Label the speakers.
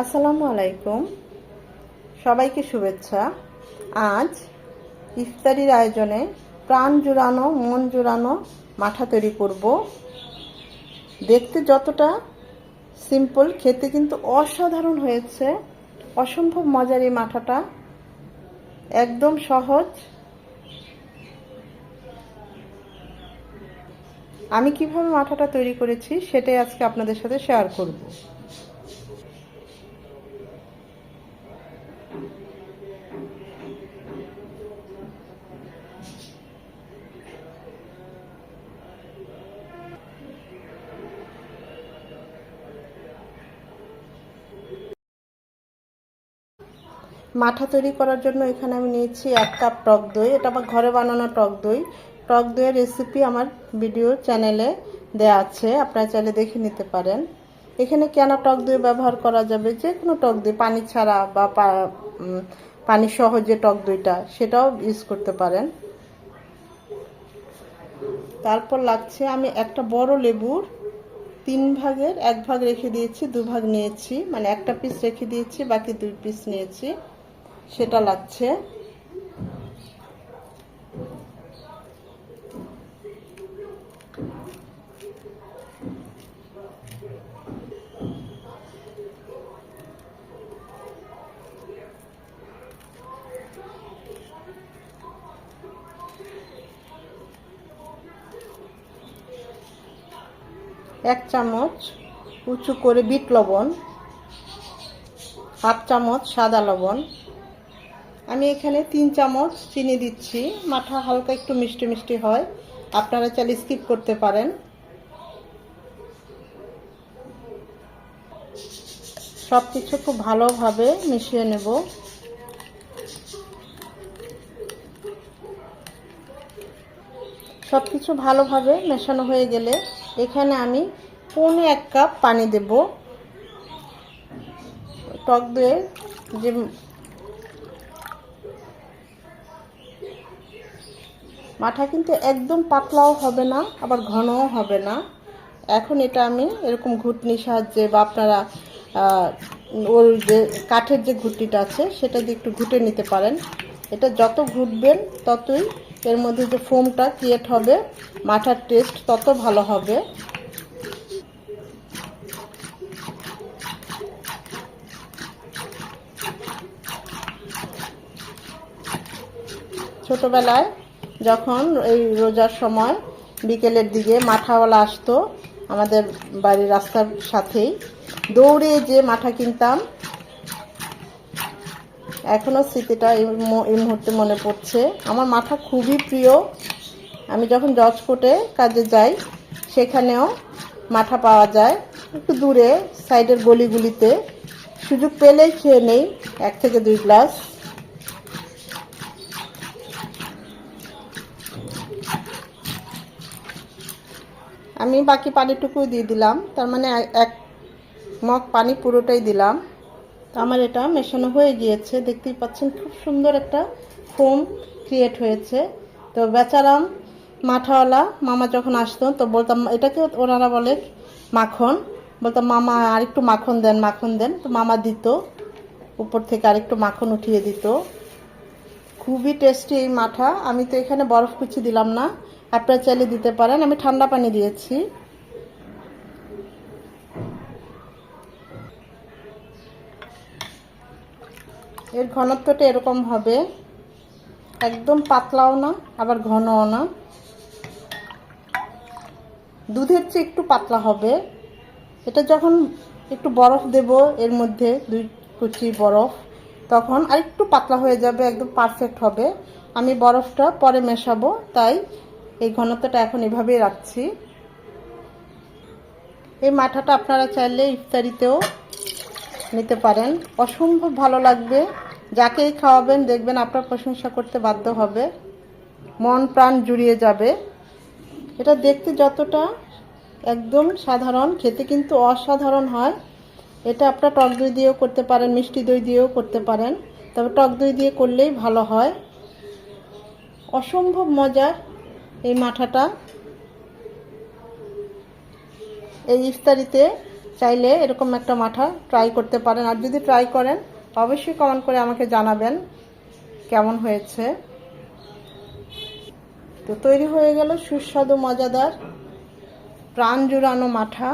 Speaker 1: আসসালামু আলাইকুম, সবাইকে শুভেচ্ছা। আজ ইফতারির আয়োজনে প্রাণ জুড়ানো মন জুড়ানো মাঠা তৈরি করব। দেখতে যতটা সিম্পল, খেতে কিন্তু অসাধারণ হয়েছে। অসম্ভব মজার এই মাঠাটা, একদম সহজ। আমি কিভাবে মাঠাটা তৈরি করেছি সেটাই আজকে আপনাদের সাথে শেয়ার করব। মাঠা তৈরি করার জন্য এখানে আমি নিয়েছি 1 কাপ টক দই। এটা আমার ঘরে বানানো টক দই। টক দইয়ের রেসিপি আমার ভিডিও চ্যানেলে দেওয়া আছে, আপনারা চাইলে দেখে নিতে পারেন। এখানে কেনা টক দই ব্যবহার করা যাবে, যে কোনো টক দই, পানি ছাড়া বা পানি সহ যে টক দইটা, সেটাও ইউজ করতে পারেন। তারপর লাগছে, আমি একটা বড় লেবুর 3 ভাগের 1 ভাগ রেখে দিয়েছি, 2 ভাগ নিয়েছি, মানে একটা পিস রেখে দিয়েছি, বাকি 2 পিস নিয়েছি, সেটা লাগছে। এক চামচ উঁচু করে বিট লবণ, হাফ চামচ সাদা লবণ। আমি এখানে 3 চামচ চিনি দিচ্ছি। মাঠা হালকা একটু মিষ্টি মিষ্টি হয়, আপনারা চাইলে স্কিপ করতে পারেন। সব কিছু খুব ভালোভাবে মিশিয়ে নেব। সব কিছু ভালোভাবে মেশানো হয়ে গেলে এখানে আমি 1 কাপ পানি দেব। টক দইয়ের যে মাঠা কিন্তু একদম পাতলাও হবে না, আবার ঘনও হবে না। এখন এটা আমি এরকম ঘুটনির সাহায্যে, বা আপনারা ওর যে কাঠের যে ঘুটনিটা আছে সেটা দিয়ে একটু ঘুটে নিতে পারেন। এটা যত ঘুটবেন ততই এর মধ্যে যে ফোমটা ক্রিয়েট হবে, মাঠার টেস্ট তত ভালো হবে। ছোটবেলায় যখন এই রোজার সময় বিকেলের দিকে মাঠাওয়ালা আসতো আমাদের বাড়ির রাস্তার সাথেই, দৌড়ে যে মাঠা কিনতাম, এখনও স্মৃতিটা এই মুহূর্তে মনে পড়ছে। আমার মাঠা খুবই প্রিয়। আমি যখন জজকোর্টে কাজে যাই সেখানেও মাঠা পাওয়া যায়, একটু দূরে সাইডের গলিগুলিতে। সুযোগ পেলেই খেয়ে নেই 1 থেকে 2 গ্লাস। আমি বাকি পানিটুকু দিয়ে দিলাম, তার মানে 1 মগ পানি পুরোটাই দিলাম। আমার এটা মেশানো হয়ে গিয়েছে, দেখতেই পাচ্ছেন খুব সুন্দর একটা ফোম ক্রিয়েট হয়েছে। তো বেচারাম মাঠাওয়ালা মামা যখন আসতো তো বলতাম, এটাকে ওনারা বলে মাখন, বলতাম মামা আরেকটু মাখন দেন, মাখন দেন। তো মামা দিত, উপর থেকে আরেকটু মাখন উঠিয়ে দিত। খুবই টেস্টি এই মাঠা। আমি তো এখানে বরফ কুচি দিলাম না, আপনারা চাইলে দিতে পারেন। আমি ঠান্ডা পানি দিয়েছি। এর ঘনত্বটা এরকম হবে, একদম পাতলাও না আবার ঘনও না, দুধের চেয়ে একটু পাতলা হবে। এটা যখন একটু বরফ দেব এর মধ্যে, 2 কুচি বরফ, তখন আর একটু পাতলা হয়ে যাবে, একদম পারফেক্ট হবে। আমি বরফটা পরে মেশাবো, তাই এই ঘনত্বটা এখন এভাবেই রাখছি। এই মাঠাটা আপনারা চাইলে ইফতারিতেও নিতে পারেন, অসম্ভব ভালো লাগবে। যাকেই খাওয়াবেন দেখবেন আপনার প্রশংসা করতে বাধ্য হবে, মন প্রাণ জুড়িয়ে যাবে। এটা দেখতে যতটা একদম সাধারণ, খেতে কিন্তু অসাধারণ হয়। এটা আপনারা টক দই দিয়েও করতে পারেন, মিষ্টি দই দিয়েও করতে পারেন, তবে টক দই দিয়ে করলেই ভালো হয়। অসম্ভব মজার এই মাঠাটা। এই ইফতারিতে চাইলে এরকম একটা মাঠা ট্রাই করতে পারেন। আর যদি ট্রাই করেন অবশ্যই কমেন্ট করে আমাকে জানাবেন কেমন হয়েছে। তো তৈরি হয়ে গেল সুস্বাদু মজাদার প্রাণ জুড়ানো মাঠা।